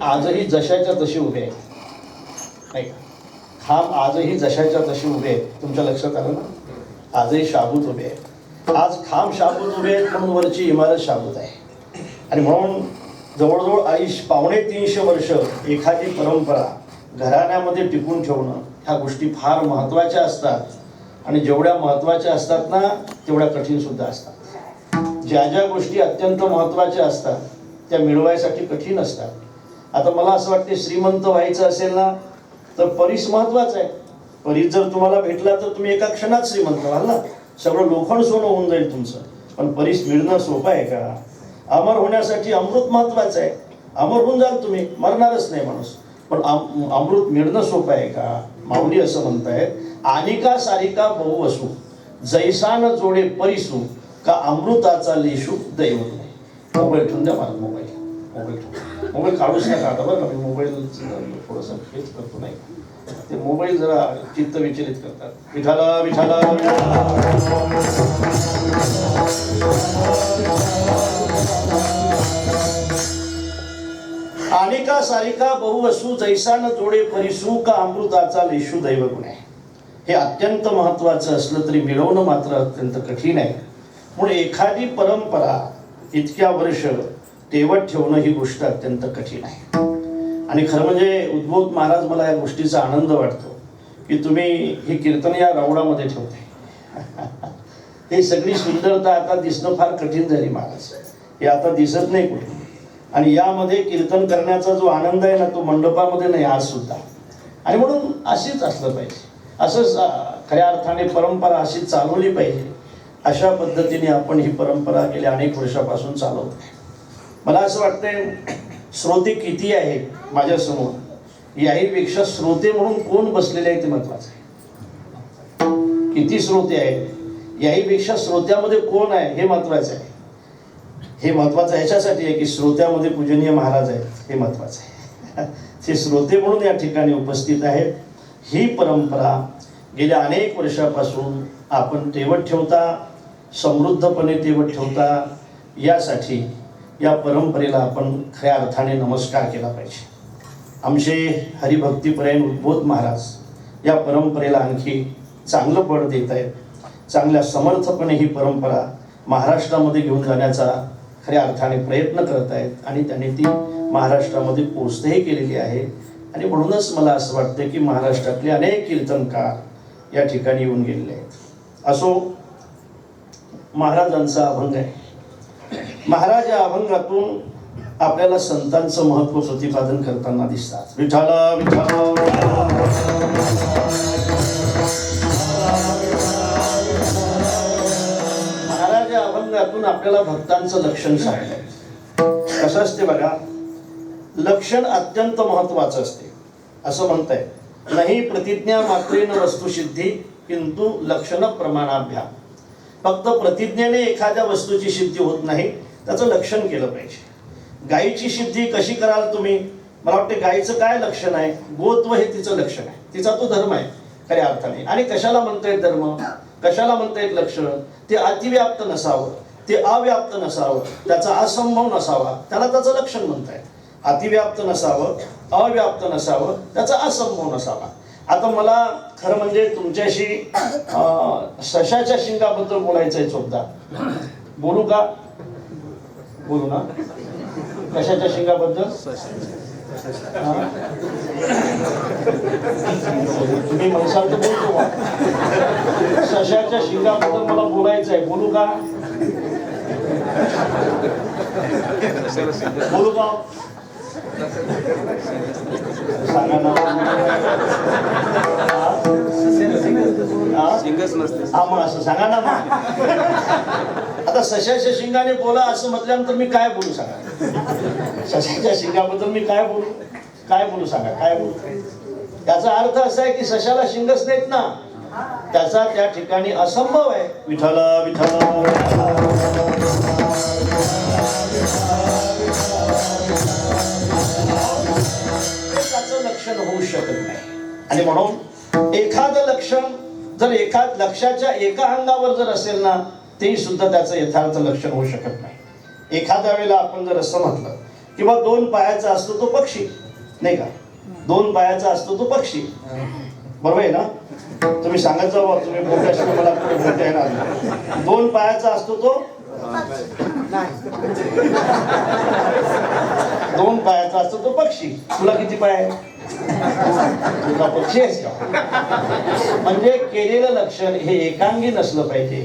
आजही जशाच्या तशी उभे आहे, नाही का? खांब आजही जशाच्या तशी उभे आहेत. तुमच्या लक्षात आलं ना? आजही शाबूत उभे आहेत. आज खांब शाबूत उभे आहेत म्हणून वरची इमारत शाबूत आहे. आणि म्हणून जवळजवळ 350 वर्ष एखादी परंपरा घराण्यामध्ये टिकून ठेवणं, ह्या गोष्टी फार महत्त्वाच्या असतात. आणि जेवढ्या महत्त्वाच्या असतात ना, तेवढ्या कठीण सुद्धा असतात. ज्या ज्या गोष्टी अत्यंत महत्त्वाच्या असतात त्या मिळवायसाठी कठीण असतात. आता मला असं वाटते, श्रीमंत व्हायचं असेल ना तर परीस महत्त्वाचा आहे. परीस जर तुम्हाला भेटला तर तुम्ही एका क्षणात श्रीमंत व्हाल ना, सगळं लोखंड सोनं होऊन जाईल तुमचं. पण परीस मिळणं सोपं आहे का? अमर होण्यासाठी अमृत महत्त्वाचं आहे. अमर होऊन जाल तुम्ही, मरणारच नाही माणूस. पण अमृत मिळणं सोपं आहे का? माऊली असं म्हणतायत, आनिका सारिका बहु असू, जैसा न जोडे परिसू, का अमृताचा लेशू दैव. मोबाईल ठेवून द्या मला, मोबाईल काढूच नका आता बरं का. मी मोबाईल थोडंसं हेच करतो, नाही ते मोबाईल जरा चित्त विचलित करतात. विठाला विठाला आनिका सारिका बहु असू, जैसा न जोडे परिसू, का अमृताचा लेशू दैव गुण आहे. हे अत्यंत महत्त्वाचं असलं तरी मिळवणं मात्र अत्यंत कठीण आहे. म्हणून एखादी परंपरा इतक्या वर्ष तेवत ठेवणं ही गोष्ट अत्यंत कठीण आहे. आणि खरं म्हणजे उद्बोध महाराज, मला या गोष्टीचा आनंद वाटतो की तुम्ही ही कीर्तन या राऊडामध्ये ठेवताय. हे सगळी सुंदरता आता दिसणं फार कठीण झाली महाराज. हे आता दिसत नाही कुठे. आणि यामध्ये कीर्तन करण्याचा जो आनंद आहे ना, तो मंडपामध्ये नाही आज सुद्धा. आणि म्हणून अशीच असलं पाहिजे. असंच खऱ्या अर्थाने परंपरा अशी चालवली पाहिजे. अशा पद्धतीने आपण ही परंपरा गेल्या अनेक वर्षापासून चालवतो. मला असं वाटतंय, श्रोते किती आहेत माझ्यासमोर याहीपेक्षा श्रोते म्हणून कोण बसलेले आहे ते महत्वाचं आहे. किती श्रोते आहेत याहीपेक्षा श्रोत्यामध्ये कोण आहे हे महत्वाचं आहे. हे महत्वाचं ह्याच्यासाठी आहे की श्रोत्यामध्ये पूजनीय महाराज आहेत, हे महत्वाचं आहे. ते श्रोते म्हणून या ठिकाणी उपस्थित आहेत. ही परंपरा गेल्या अनेक वर्षापासून आपण तेवत ठेवता, समृद्धपणे तेवत ठेवता, यासाठी या परंपरेला आपण खऱ्या अर्थाने नमस्कार केला पाहिजे. आमचे हरिभक्तीपरायण उद्बोध महाराज या परंपरेला आणखी चांगलं बळ देत आहेत. चांगल्या समर्थपणे ही परंपरा महाराष्ट्रामध्ये घेऊन जाण्याचा खऱ्या अर्थाने प्रयत्न करत आहेत. आणि त्यांनी ती महाराष्ट्रामध्ये पोचतेही केलेली आहे. आणि म्हणूनच मला असं वाटतं की महाराष्ट्रातले अनेक कीर्तनकार या ठिकाणी येऊन गेलेले आहेत. असो, महाराजांचा अभंग आहे. महाराज या अभंगातून आपल्याला संतांचं महत्त्व प्रतिपादन करताना दिसतात. विठाला विठाला महाराज या अभंगातून आपल्याला भक्तांचं लक्षण सांगतात. कसं असते बघा, लक्षण अत्यंत महत्वाचं असते. असं म्हणताय, नाही प्रतिज्ञा मात्रेन वस्तुसिद्धी किंतु लक्षण प्रमाणाभ्याम. फक्त प्रतिज्ञेने एखाद्या वस्तूची सिद्धी होत नाही, त्याचं लक्षण केलं पाहिजे. गायीची सिद्धी कशी कराल तुम्ही? मला वाटतं गायीचं काय लक्षण आहे? गोत्व हे तिचं लक्षण आहे, तिचा तो धर्म आहे खऱ्या अर्थाने. आणि कशाला म्हणता येत धर्म, कशाला म्हणता येत लक्षण? ते अतिव्याप्त नसावं, ते अव्याप्त नसावं, त्याचा असंभव नसावा, त्याला त्याचं लक्षण म्हणताय. अतिव्याप्त नसावं, अव्याप्त नसावं, त्याचा असंभव नसावा. आता मला खरं म्हणजे तुमच्याशी सशाच्या शिंगाबद्दल बोलायचं आहे. चोपदा बोलू का? बोलू ना. कशाच्या शिंगाबद्दल? तुम्ही म्हणसाल तर बोलतो. सशाच्या शिंगाबद्दल मला बोलायचं आहे. बोलू का? बोलू का? सांगा ना. हा मग असं सांगा ना. आता सशाच्या शिंगाने बोला असं म्हटल्यानंतर मी काय बोलू सांगा? सशाच्या शिंगाबद्दल मी काय बोलू सांगा? काय बोलू? त्याचा अर्थ असा आहे की सशाला शिंगच नाहीत ना, त्याचा त्या ठिकाणी असंभव आहे. विठाला विठाला त्याचं लक्षण होऊ शकत नाही. आणि म्हणून एखादं लक्षण जर एखाद लक्षाच्या एका अंगावर जर असेल ना, तेही सुद्धा त्याचं यथार्थ लक्षण होऊ शकत नाही. एखाद्या वेळेला आपण जर असं म्हटलं किंवा 2 पायाचा असतो तो पक्षी, नाही का? 2 पायाचा असतो तो पक्षी, बरोबर आहे ना? तुम्ही सांगत जाऊ, तुम्ही बोलल्याशिवाय मला पुढे बोलता येणार. 2 पायाचा असतो तो 2 पायाचा असतो तो पक्षी. तुला किती पाय आहे? तुला पक्षी आहेस का? म्हणजे केलेलं लक्षण हे एकांगी नसलं पाहिजे,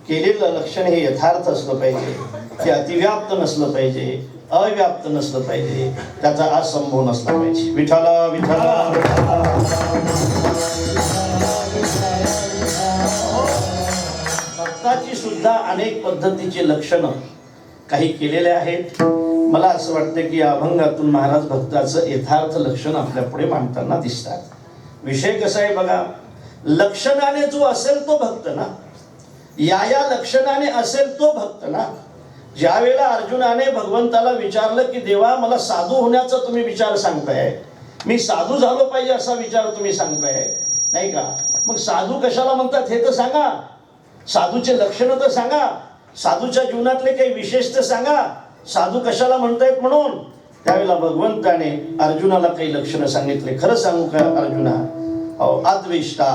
केलेलं लक्षण हे यथार्थ असलं पाहिजे, ते अतिव्याप्त नसलं पाहिजे, अव्याप्त नसलं पाहिजे, त्याचा असंभव नसला पाहिजे. विठ्ठला विठ्ठला. भक्ताची सुद्धा अनेक पद्धतीचे लक्षणं काही केलेले आहेत. मला असं वाटतं की या अभंगातून महाराज भक्ताचं यथार्थ लक्षण आपल्या पुढे मांडताना दिसतात. विषय कसा आहे बघा, लक्षणाने जो असेल तो भक्त ना, या लक्षणाने असेल तो भक्त ना. ज्या वेळेला अर्जुनाने भगवंताला विचारलं की देवा मला साधू होण्याचा तुम्ही विचार सांगताय, मी साधू झालो पाहिजे असा विचार तुम्ही सांगताय, नाही का? मग साधू कशाला म्हणतात हे तर सांगा, साधूचे लक्षण तर सांगा, साधूच्या जीवनातले काही विशेष तर सांगा, साधू कशाला म्हणतायत म्हणून. त्यावेळेला भगवंताने अर्जुनाला काही लक्षणं सांगितले. खरं सांगू का अर्जुना? अद्वेष्टा,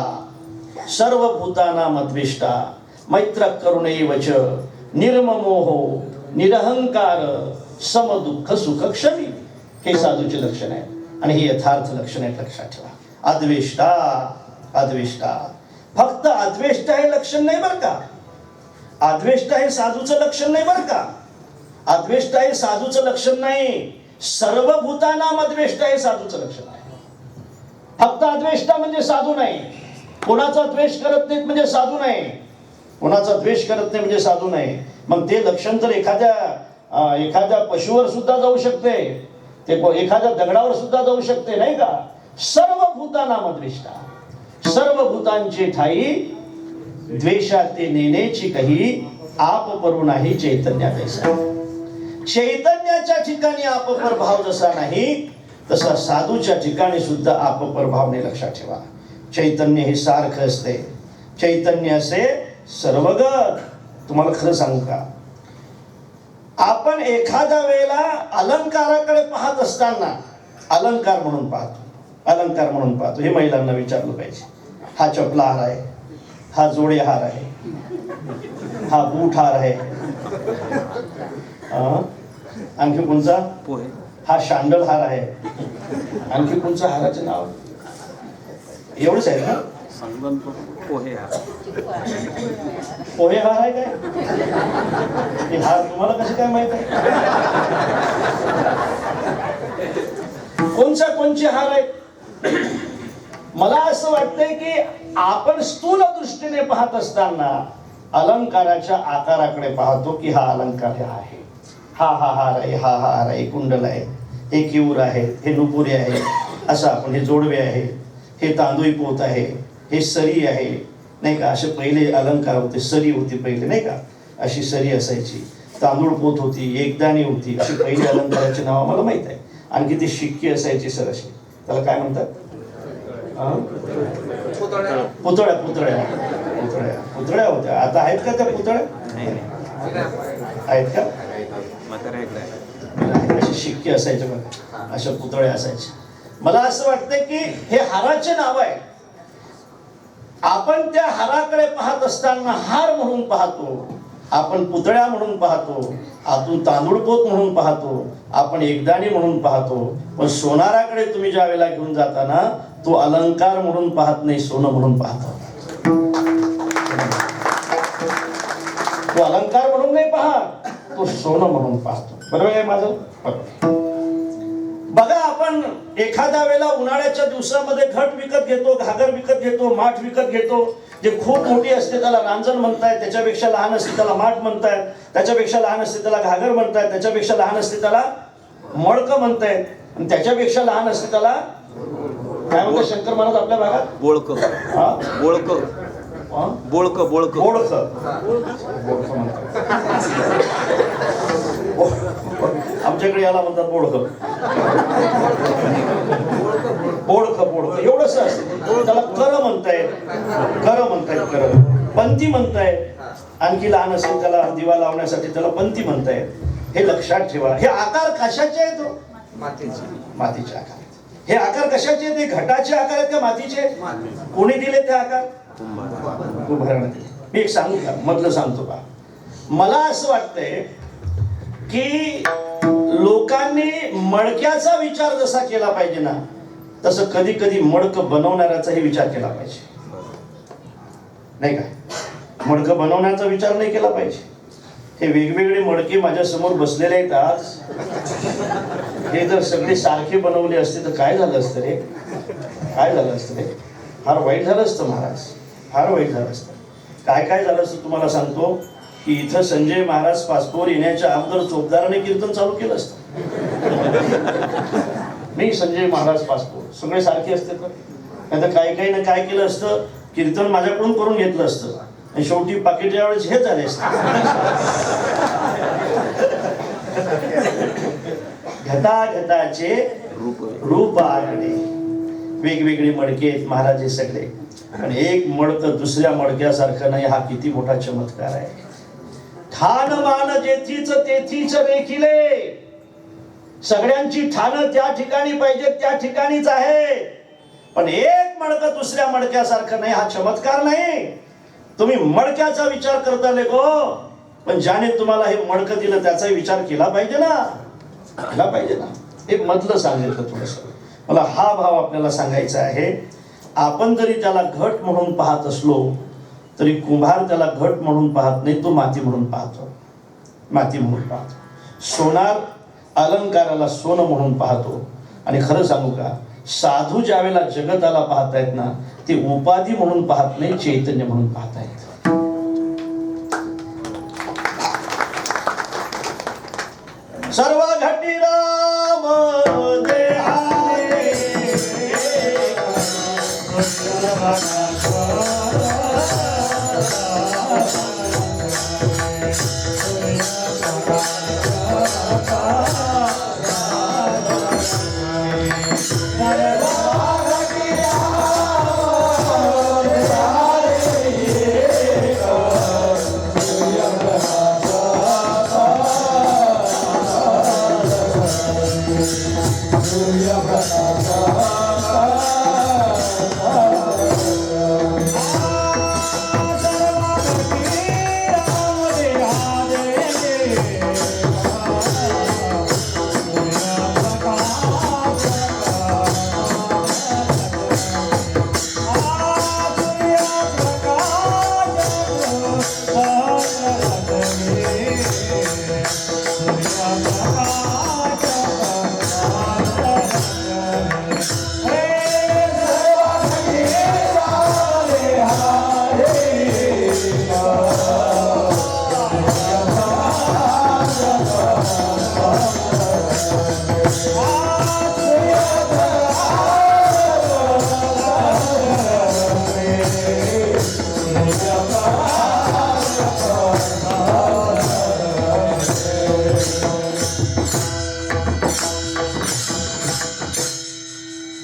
सर्वभूतानां अद्वेष्टा, मैत्र करुणैवच, निर्ममोहो, निरहंकार, समदुःख सुख क्षमी. हे साधूचे लक्षण आहे आणि हे यथार्थ लक्षण आहे, लक्षात ठेवा. अद्वेष्टा, अद्वेष्टा. फक्त अद्वेष्टा हे लक्षण नाही बरं का, अद्वेष्टा हे साधूचं लक्षण नाही बरं का, अद्वेष्टा हे साधूचं लक्षण नाही, सर्वभूतानां अद्वेष्टा हे साधूचं लक्षण आहे. फक्त अद्वेष्टा म्हणजे साधू नाही, कोणाचा द्वेष करत नाहीत म्हणजे साधू नाही, कोणाचा द्वेष करत नाही म्हणजे साधू नाही. मग ते लक्षण तर एखाद्या पशुवर सुद्धा जाऊ शकते, ते एखाद्या दगडावर सुद्धा जाऊ शकते, नाही का? सर्वभूतानां अद्वेष्टा, सर्व भूतांचे ठाई द्वेषाते नेण्याची काही आप परू नाही चैतन्यात ऐसा. चैतन्याच्या ठिकाणी आपपर भाव जसा नाही तसा साधूच्या ठिकाणी सुद्धा आपपर भाव नाही. लक्षात ठेवा. चैतन्य हे सारखं असते, चैतन्य असे सर्वगत. तुम्हाला खरं सांगू का, आपण एखाद्या वेळेला अलंकाराकडे पाहत असताना अलंकार म्हणून पाहतो, अलंकार म्हणून पाहतो. हे महिलांना विचारलं पाहिजे. हा चपला हार आहे, हा जोडे हार आहे, हा बूट हार आहे, आणखी कोणचा? हा शांडल हार आहे, आणखी कोणचा हाराचं नाव? एवढंच आहे ना? पोहे हार आहे काय? हे हार तुम्हाला कसे काय माहित आहे? कोणचे हार आहेत? मला असं वाटतंय की आपण स्थूल दृष्टीने पाहत असताना अलंकाराच्या आकाराकडे पाहतो की हा अलंकार आहे, हा हार आहे, हा हार आहे, कुंडल आहे, हे किऊर आहे, हे नुपुरे आहे, असं आपण, हे जोडवे आहे, हे तांदूळ पोत आहे, हे सरी आहे, नाही का? असे पहिले अलंकार होते. सरी होती पहिले, नाही का? अशी सरी असायची, तांदूळ पोत होती, एकदाणी होती, अशी पहिली अलंकाराची नाव आम्हाला माहित आहे. आणखी ती शिक्की असायची सर, अशी, त्याला काय म्हणतात? पुतळ्या पुतळ्या पुतळ्या पुतळ्या होत्या. आता आहेत का त्या पुतळ्या? आहेत का? अशी शिक्की असायची बघा, अशा पुतळ्या असायच्या. मला असं वाटतंय की हे हाराचे नाव आहे. आपण त्या हाराकडे पाहत असताना हार म्हणून पाहतो, आपण पुतळ्या म्हणून पाहतो, आतून तांदूळपोत म्हणून पाहतो, आपण एकदाणी म्हणून पाहतो. पण सोनाराकडे तुम्ही ज्या वेळेला घेऊन जाताना तो अलंकार म्हणून पाहत नाही, सोनं म्हणून पाहतो. तो अलंकार म्हणून नाही पाहत, तो सोनं म्हणून पाहतो. बरोबर आहे माझं? बघा, आपण एखाद्या वेळेला उन्हाळ्याच्या दिवसामध्ये घट विकत घेतो, घागर विकत घेतो, माठ विकत घेतो. जे खूप मोठी असते त्याला रांजण म्हणतायत, त्याच्यापेक्षा लहान असते त्याला माठ म्हणतायत, त्याच्यापेक्षा लहान असते त्याला घागर म्हणतायत, त्याच्यापेक्षा लहान असते त्याला मडकं म्हणतायत, आणि त्याच्यापेक्षा लहान असते त्याला काय म्हणतात शंकर महाराज आपल्या भागात? बोळक. हा, बोळक. बोळक बोळक बोळक आमच्याकडे याला म्हणतात बोळक. बोळक बोळक एवढंच असतं. त्याला कर म्हणतायत, कर म्हणतायत, कर. पंती म्हणतायत. आणखी लहान असेल त्याला दिवा लावण्यासाठी त्याला पंती म्हणतायत. हे लक्षात ठेवा. हे आकार कशाचे आहेत? मातीचे आकार आहेत. हे आकार कशाचे आहेत? हे घटाचे आकार आहेत का मातीचे? कोणी दिले ते आकार? कुंभाराने दिले. मी एक सांगू का, मधलं सांगतो का. मला असं वाटतंय की लोकांनी मडक्याचा विचार जसा केला पाहिजे ना, तसं कधी कधी मडकं बनवणाऱ्याचाही विचार केला पाहिजे, नाही का? मडकं बनवण्याचा विचार नाही केला पाहिजे. हे वेगवेगळे मडके माझ्या समोर बसलेले आहेत आज. हे जर सगळे सारखे बनवले असते तर काय झालं असतं रे? काय झालं असतं रे? फार वाईट झालं असतं महाराज, फार वाईट झालं असतं. काय काय झालं असतं तुम्हाला सांगतो की इथं संजय महाराज पासपोर येण्याच्या अगोदर चोपदाराने कीर्तन चालू केलं असतं. नाही, संजय महाराज पासपोर सगळे सारखे असते तर नाही तर काही काही ना काय केलं असतं, कीर्तन माझ्याकडून करून घेतलं असतं आणि शेवटी पाकिटच्या वेळेस हे झाले असते. घटाघटाचे रूप आगळे, वेगवेगळे मडके आहेत महाराज हे सगळे, आणि एक मडकं दुसऱ्या मडक्यासारखं नाही. हा किती मोठा चमत्कार आहे. ठाण मान जेथीच तेथीच रेखिले. सगळ्यांची ठाणं त्या ठिकाणी पाहिजे त्या ठिकाणीच आहे, पण एक मडकं दुसऱ्या मडक्यासारखं नाही. हा चमत्कार नाही. तुम्ही मडक्याचा विचार करता लेको, पण ज्याने तुम्हाला हे मडकं दिलं त्याचाही विचार केला पाहिजे ना, केला पाहिजे ना. एक मधलं सांगितलं थोडस. मला हा भाव आपल्याला सांगायचा आहे. आपण जरी त्याला घट म्हणून पाहत असलो तरी कुंभार त्याला घट म्हणून पाहत नाही, तो माती म्हणून पाहतो, माती म्हणून पाहतो. सोनार अलंकाराला सोनं म्हणून पाहतो. आणि खरं सांगू का, साधू ज्यावेळेला जगताला पाहतायत ना, ते उपाधी म्हणून पाहत नाही, चैतन्य म्हणून पाहतायत. सर्व घटी राम देहारे,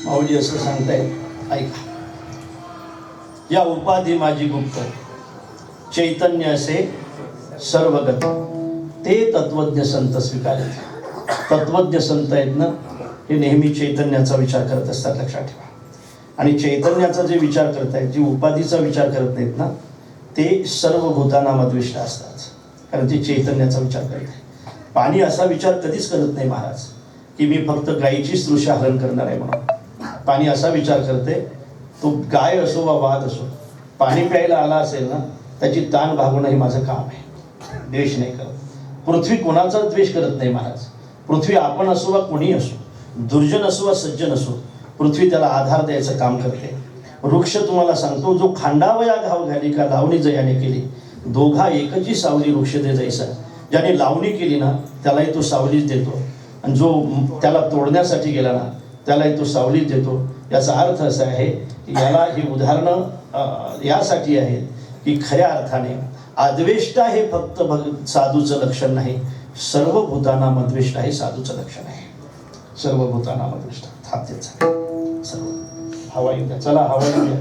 माऊली असं सांगतायत, ऐका. या उपाधी माझी गुप्त, चैतन्य असे सर्वगत, ते तत्वज्ञ संत स्वीकारित. तत्वज्ञ संत आहेत ना, हे नेहमी चैतन्याचा विचार करत असतात, लक्षात ठेवा. आणि चैतन्याचा जे विचार करतायत, जे उपाधीचा विचार करत नाहीत ना, ते सर्व भूतांना मद्विष्ट असतात, कारण ते चैतन्याचा विचार करत आहे. पाणी असा विचार कधीच करत नाही महाराज की मी फक्त गायीचीच तृषा हरण करणार आहे म्हणून. पाणी असा विचार करते, तो गाय असो वा वाघ असो, पाणी प्यायला आला असेल ना, त्याची ताण भागवणं हे माझं काम आहे. द्वेष नाही करत. पृथ्वी कोणाचा द्वेष करत नाही महाराज. पृथ्वी आपण असो वा कोणी असो, दुर्जन असो वा सज्जन असो, पृथ्वी त्याला आधार द्यायचं काम करते. वृक्ष तुम्हाला सांगतो, जो खांडावया घाव घाली का लावणी जयाने केली, दोघा एकची सावली वृक्ष दे जैसा. ज्याने लावणी केली ना, त्यालाही तो सावलीच देतो, आणि जो त्याला तोडण्यासाठी गेला ना, त्यालाही तो सावलीच देतो. याचा अर्थ असा आहे की याला ही उदाहरणं यासाठी आहेत की खऱ्या अर्थाने अद्वेष्टा हे फक्त साधूचं लक्षण नाही, सर्व भूतांना मद्वेष्टा हे साधूचं लक्षण आहे. सर्व भूतांना मद्वेष्टा. थांबतेच सर्व. हवा येऊ द्या, चला हवा येऊ द्या.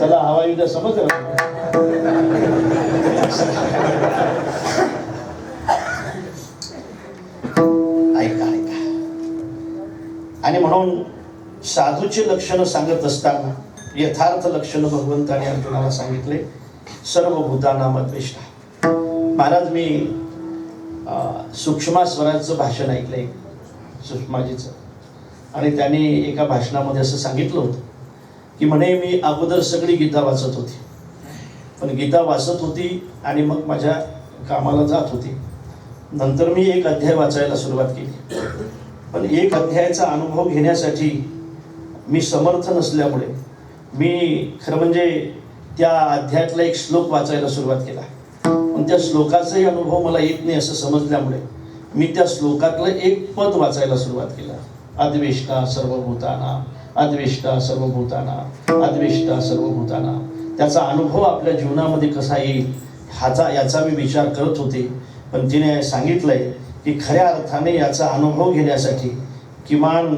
चला हवा युद्ध समजलं. ऐका ऐका. आणि म्हणून साधूची लक्षणं सांगत असताना यथार्थ लक्षणं भगवंताने अर्जुनाला सांगितले. सर्व भूतानां द्वेष्टा. महाराज मी सूक्ष्मा स्वराजचं भाषण ऐकलंय सुषमाजीचं, आणि त्यांनी एका भाषणामध्ये असं सांगितलं होतं की म्हणे मी अगोदर सगळी गीता वाचत होती, पण गीता वाचत होती आणि मग माझ्या कामाला जात होती. नंतर मी एक अध्याय वाचायला सुरुवात केली, पण एक अध्यायाचा अनुभव घेण्यासाठी मी समर्थ नसल्यामुळे मी खरं म्हणजे त्या अध्यायातला एक श्लोक वाचायला सुरुवात केला, पण त्या श्लोकाचाही अनुभव मला येत नाही असं समजल्यामुळे मी त्या श्लोकातलं एक पद वाचायला सुरुवात केलं. अद्वेष्टा सर्वभूतानां, अद्वेष्टा सर्वभूतानां, अद्वेष्टा सर्वभूतानां. त्याचा अनुभव आपल्या जीवनामध्ये कसा येईल याचा मी विचार करत होते. पण तिने सांगितलंय की खऱ्या अर्थाने याचा अनुभव घेण्यासाठी किमान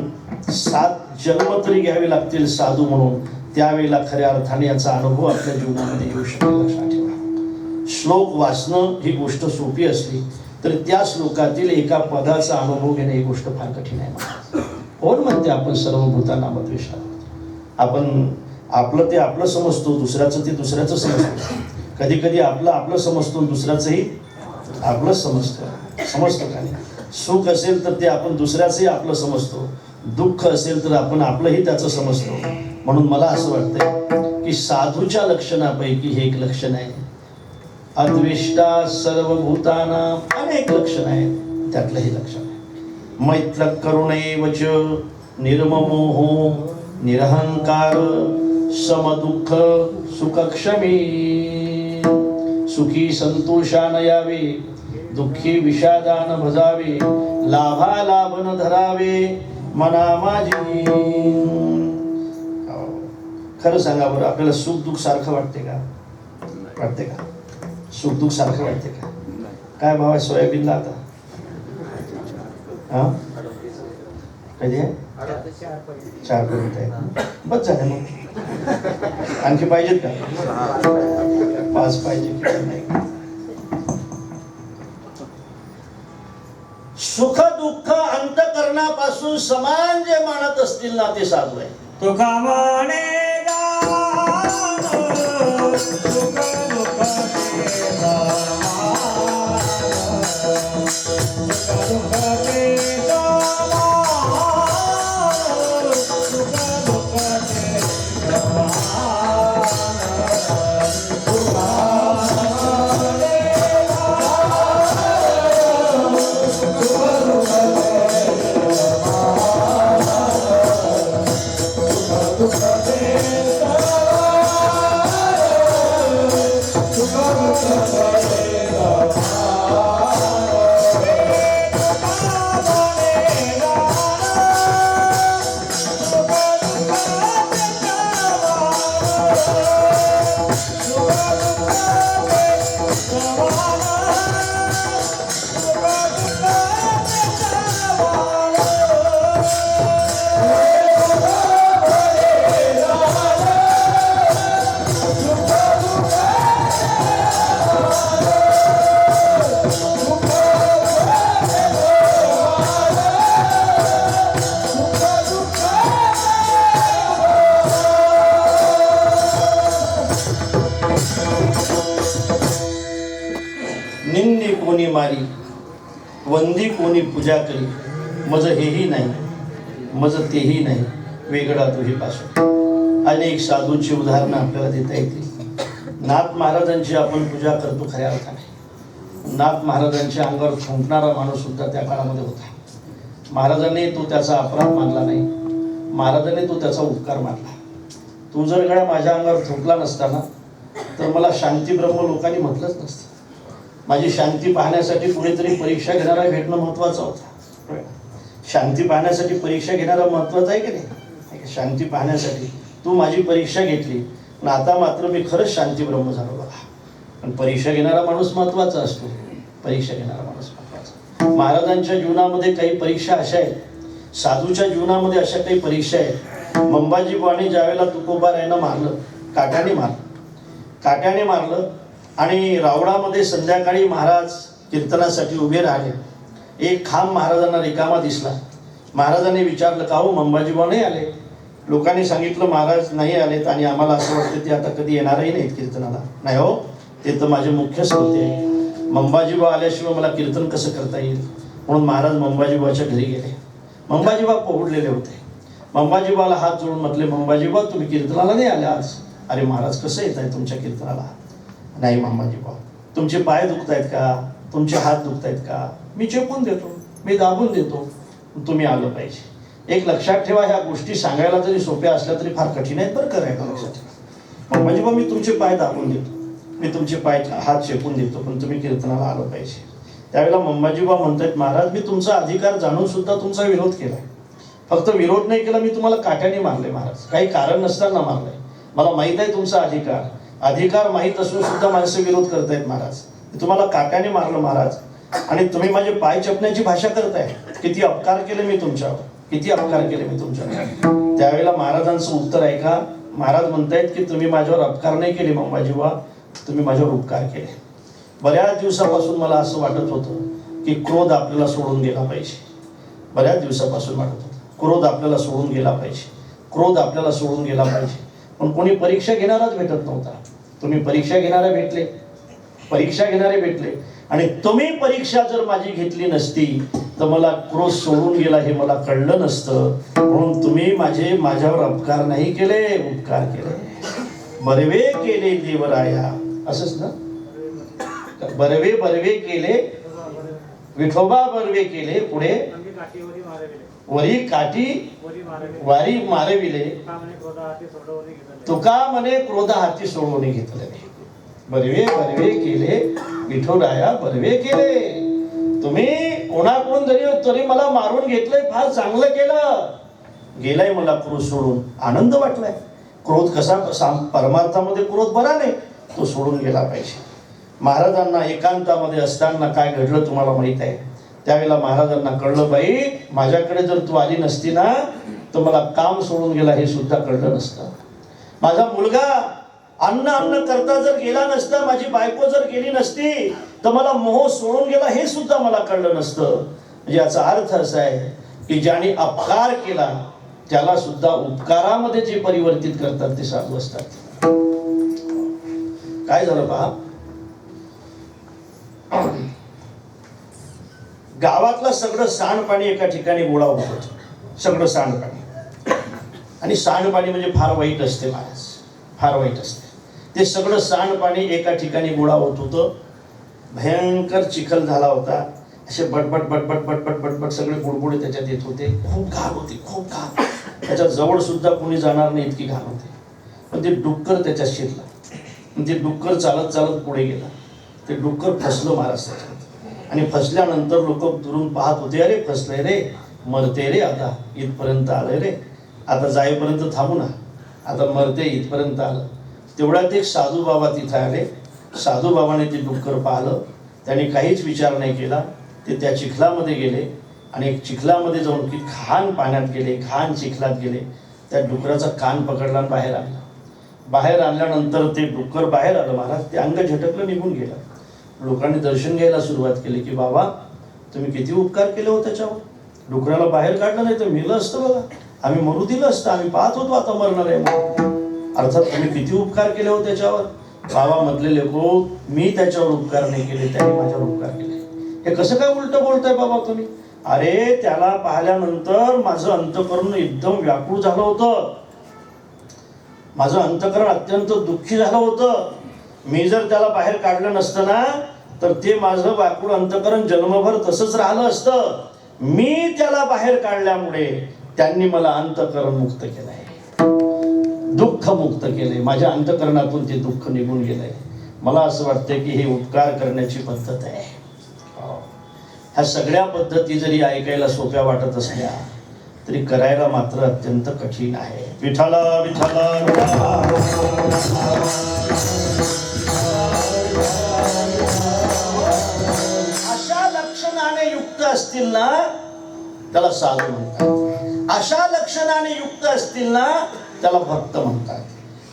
7 जन्म तरी घ्यावे लागतील साधू म्हणून. त्यावेळेला खऱ्या अर्थाने याचा अनुभव आपल्या जीवनामध्ये येऊ शकेल. लक्षात ठेवा, श्लोक वाचणं ही गोष्ट सोपी असली तर त्या श्लोकातील एका पदाचा अनुभव घेणं ही गोष्ट फार कठीण आहे. कोण म्हणते आपण सर्व भूतांना द्वेष्टा? आपण आपलं ते आपलं समजतो, दुसऱ्याचं ते दुसऱ्याचं समजतो. कधी कधी आपलं समजतो, दुसऱ्याचंही आपलं समजतं का नाही? सुख असेल तर ते आपण दुसऱ्याचंही आपलं समजतो, दुःख असेल तर आपण आपलंही त्याचं समजतो. म्हणून मला असं वाटतंय की साधूच्या लक्षणापैकी हे एक लक्षण आहे. अद्वेष्टा सर्वभूतानां अनेक लक्षण आहेत, त्यातलं हे लक्षण आहे. मैत्र करुणैवच निर्ममोहो निरहंकार समदुःख सुखक्षमी. सुखी संतोषान यावे, दुःखी विषादान भजावे. लाभालाभ न धरावे मना माझी. खरं सांगा बरं, आपल्याला सुख दुःख सारखं वाटते का? वाटते का? सुख दुःख सारखं वाटते का? काय भाव आहे सोयाबीनला आता? हा, कधी आहे? 4 पर्यंत आहे. बस झाले मग. आणखी पाहिजेत का? 5 पाहिजे की नाही? सुख दुःख अंतकरणापासून समान जे मानत असतील ना ते साधू आहे. तो कामाने निंदी कोणी मारी, वंदी कोणी पूजा करी. मज हेही नाही, मज तेही नाही, वेगळा तुझी पासून. अनेक साधूंची उदाहरणं आपल्याला देता येतील. नाथ महाराजांची आपण पूजा करतो खऱ्या अर्थाने. नाथ महाराजांच्या अंगावर थुंकणारा माणूस सुद्धा त्या काळामध्ये होता. महाराजांनी तो त्याचा अपराध मानला नाही, महाराजांनी तो त्याचा उपकार मानला. तू जर गड्या माझ्या अंगावर थुंकला नसताना तर मला शांती ब्रह्म लोकांनी म्हटलंच नसतं. माझी शांती पाहण्यासाठी कुणीतरी परीक्षा घेणारा भेटणं महत्त्वाचं होतं. शांती पाहण्यासाठी परीक्षा घेणारा महत्त्वाचा आहे की नाही? शांती पाहण्यासाठी तू माझी परीक्षा घेतली, पण आता मात्र मी खरंच शांती ब्रह्म झालो बघा. पण परीक्षा घेणारा माणूस महत्त्वाचा असतो, परीक्षा घेणारा माणूस महत्त्वाचा. महाराजांच्या जीवनामध्ये काही परीक्षा अशा आहेत, साधूच्या जीवनामध्ये अशा काही परीक्षा आहेत. मंबाजी बुवाने ज्यावेळेला तुकोबारायांना मारलं काट्याने मारलं आणि रावणामध्ये संध्याकाळी महाराज कीर्तनासाठी उभे राहिले. एक खांब महाराजांना रिकामा दिसला. महाराजांनी विचारलं, का हो मंबाजीबा नाही आले? लोकांनी सांगितलं महाराज नाही आलेत आणि आम्हाला असं वाटतं ते आता कधी येणारही नाहीत कीर्तनाला. नाही हो, ते तर माझे मुख्य श्रोते आहे. मंबाजीबा आल्याशिवाय मला कीर्तन कसं करता येईल? म्हणून महाराज मंबाजीबाच्या घरी गेले. मंबाजीबा पोहडलेले होते. मंबाजीबाला हात जोडून म्हटले, मंबाजीबा तुम्ही कीर्तनाला नाही आले आज? अरे महाराज कसं येत आहे तुमच्या कीर्तनाला? नाही मंबाजीबा, तुमचे पाय दुखत आहेत का? तुमचे हात दुखत आहेत का? मी चेपून देतो, मी दाबून देतो, तुम्ही आलं पाहिजे. एक लक्षात ठेवा, ह्या गोष्टी सांगायला जरी सोप्या असल्या तरी फार कठीण आहेत बरं. करायला लक्षात ठेवा. मंबाजीबा मी तुमचे पाय दाबून देतो, मी तुमचे पाय हात चेपून देतो, पण तुम्ही कीर्तनाला आलं पाहिजे. त्यावेळेला मंबाजीबा म्हणतात, महाराज मी तुमचा अधिकार जाणून सुद्धा तुमचा विरोध केलाय. फक्त विरोध नाही केला, मी तुम्हाला काट्याने मारले महाराज, काही कारण नसताना मारलंय. मला माहित आहे तुमचा अधिकार माहीत असून सुद्धा माझ्याशी विरोध करतायत महाराज. मी तुम्हाला काट्याने मारलं महाराज, आणि तुम्ही माझे पाय चपण्याची भाषा करताय. किती अपकार केले मी तुमच्यावर, किती अपकार केले मी तुमच्यावर. त्यावेळेला महाराजांचं उत्तर ऐका. महाराज म्हणतायत की तुम्ही माझ्यावर अपकार नाही केले मंबाजीबा, तुम्ही माझ्यावर उपकार केले. बऱ्याच दिवसापासून मला असं वाटत होतं की क्रोध आपल्याला सोडून गेला पाहिजे. बऱ्याच दिवसापासून वाटत होतं क्रोध आपल्याला सोडून गेला पाहिजे, क्रोध आपल्याला सोडून गेला पाहिजे. पण कोणी परीक्षा घेणाराच भेटत नव्हता. तुम्ही परीक्षा घेणारे भेटले आणि तुम्ही परीक्षा जर माझी घेतली नसती तर मला क्रोध सोडून गेला हे मला कळलं नसतं. म्हणून तुम्ही माझ्यावर अपकार नाही केले, उपकार केले. बरवे केले देवराया, असंच ना? बरवे केले विठोबा, बरवे केले. पुढे वरी काठी वारी मारविले, तुका म्हणे क्रोध हाती सोडवणे घेतले. बरवे केले विठोराया, बरवे केले. तुम्ही कोणाकडून तरी मला मारून घेतलंय, फार चांगलं केलं. गेलाय मला क्रोध सोडून, आनंद वाटलाय. क्रोध कसा परमार्थामध्ये क्रोध बरा नाही, तो सोडून गेला पाहिजे. महाराजांना एकांतामध्ये असताना काय घडलं तुम्हाला माहित आहे. त्यावेळेला महाराजांना कळलं, बाई माझ्याकडे जर तू आली नसती ना तर मला काम सोडून गेला हे सुद्धा कळलं नसतं. माझा मुलगा अन्न करता जर गेला नसता, माझी बायको जर गेली नसती तर मला मोह सोडून गेला हे सुद्धा मला कळलं नसतं. म्हणजे याचा अर्थ असा आहे की ज्याने अपकार केला त्याला सुद्धा उपकारामध्ये जे परिवर्तित करतात ते साधू असतात. काय झालं पहा, गावातलं सगळं सांडपाणी एका ठिकाणी गोळा होत होतं. सगळं सांडपाणी, आणि सांडपाणी म्हणजे फार वाईट असते महाराज, फार वाईट असते. ते सगळं सांडपाणी एका ठिकाणी गोळा होत होतं. भयंकर चिखल झाला होता. असे बटबट सगळे बुडबुडे त्याच्यात येत होते. खूप घाण होती, खूप घाण. त्याच्या जवळ सुद्धा कोणी जाणार नाही इतकी घाण होती. पण ते डुक्कर त्याच्यात शिरला. ते डुक्कर चालत चालत पुढे गेला. ते डुक्कर फसलं महाराज त्याच्यात. आणि फसल्यानंतर लोक दुरून पाहत होते, अरे फसले रे, मरते रे, आता इथपर्यंत आले रे, आता जाईपर्यंत थांबू ना, आता मरते, इथपर्यंत आलं. तेवढ्यात एक साधू बाबा तिथे आले. साधू बाबाने ते डुक्कर पाहिलं. त्याने काहीच विचार नाही केला. ते त्या चिखलामध्ये गेले आणि चिखलामध्ये जाऊन की घाण पाण्यात गेले, घाण चिखलात गेले. त्या डुकराचा कान पकडला आणि बाहेर आणला. बाहेर आणल्यानंतर ते डुक्कर बाहेर आलं महाराज. ते अंग झटकलं, निघून गेलं. लोकांनी दर्शन घ्यायला सुरुवात केली की बाबा तुम्ही किती उपकार केले हो त्याच्यावर. डुकराला बाहेर काढलं नाही तर मेलं असतं बघा, आम्ही मरू दिलं असतं, आम्ही पाहत होतो आता मरणार आहे म्हणून. अर्थात तुम्ही किती उपकार केले हो त्याच्यावर. बाबा म्हटलेले हो, मी त्याच्यावर उपकार नाही केले, त्याने माझ्यावर उपकार केले. हे कसं काय उलट बोलताय बाबा तुम्ही? अरे त्याला पाहिल्यानंतर माझं अंतःकरण एकदम व्याकुळ झालं होतं. माझं अंतःकरण अत्यंत दुःखी झालं होतं. मी जर त्याला बाहेर काढलं नसतं ना तर ते माझं व्याकुळ अंतःकरण जन्मभर तसंच राहिलं असतं. मी त्याला बाहेर काढल्यामुळे त्यांनी मला अंतःकरण मुक्त केलंय, दुःख मुक्त केलंय. माझ्या अंतःकरणातून ते दुःख निघून गेलंय. मला असं वाटतंय की हे उपकार करण्याची पद्धत आहे. ह्या सगळ्या पद्धती जरी ऐकायला सोप्या वाटत असल्या तरी करायला मात्र अत्यंत कठीण आहे. विठ्ठल विठ्ठल अशा लक्षणाने युक्त असतील ना त्याला साधू म्हणतात. अशा लक्षणाने युक्त असतील ना त्याला भक्त म्हणतात.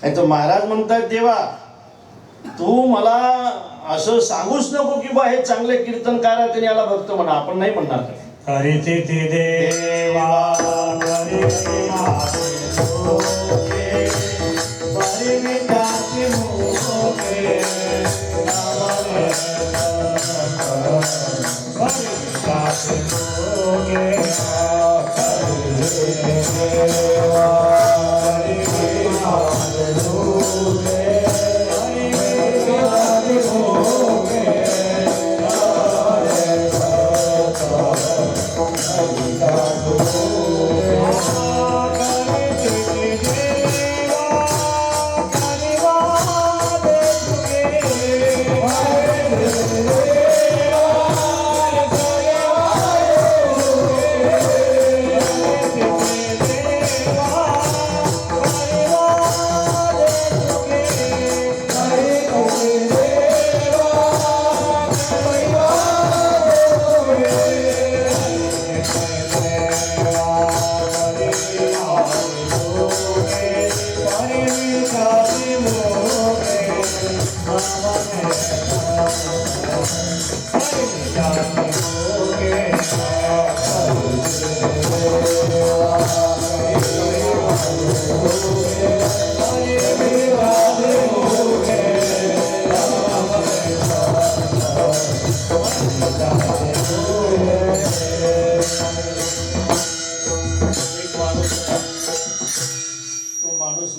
नाही तर महाराज म्हणतात देवा तू मला असं सांगूच नको की बा हे चांगले कीर्तनकार आहे त्यांनी याला भक्त म्हणा. आपण नाही म्हणणार. हरिती देवा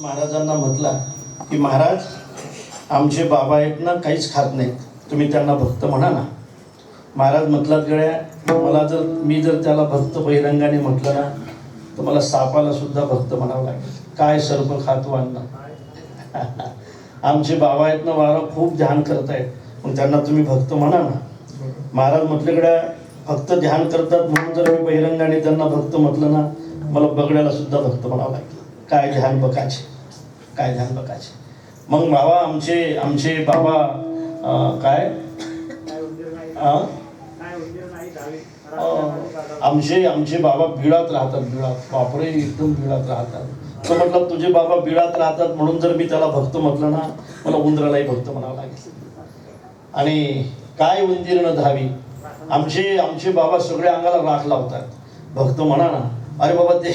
महाराजांना म्हटला की महाराज आमचे बाबा आहेत ना काहीच खात नाहीत, तुम्ही त्यांना भक्त म्हणा ना. महाराज म्हटलात गड्या मला मी जर त्याला भक्त बहिरंगाने म्हटलं ना तर मला सापाला सुद्धा भक्त म्हणावं लागेल. काय सर्प खातो अन्न. आमचे बाबा आहेत ना वारा खूप ध्यान करतायत, मग त्यांना तुम्ही भक्त म्हणा ना. महाराज म्हटले गड्या फक्त ध्यान करतात म्हणून जर मी बहिरंगाने त्यांना भक्त म्हटलं ना मला बगड्याला सुद्धा भक्त म्हणावं लागेल. काय ध्यान बकाचे, काय ध्यान बकाचे. मग बाबा आमचे बाबा काय आमचे बाबा बिळात राहतात. बिळात बापरे एकदम बिळात राहतात. तर म्हटलं तुझे बाबा बिळात राहतात म्हणून जर मी त्याला भक्त म्हटलं ना मला उंदरालाही भक्त म्हणावं लागेल. आणि काय उंदीर न धावी. आमचे बाबा सगळे अंगाला राख लावतात, भक्त म्हणा ना. अरे बाबा ते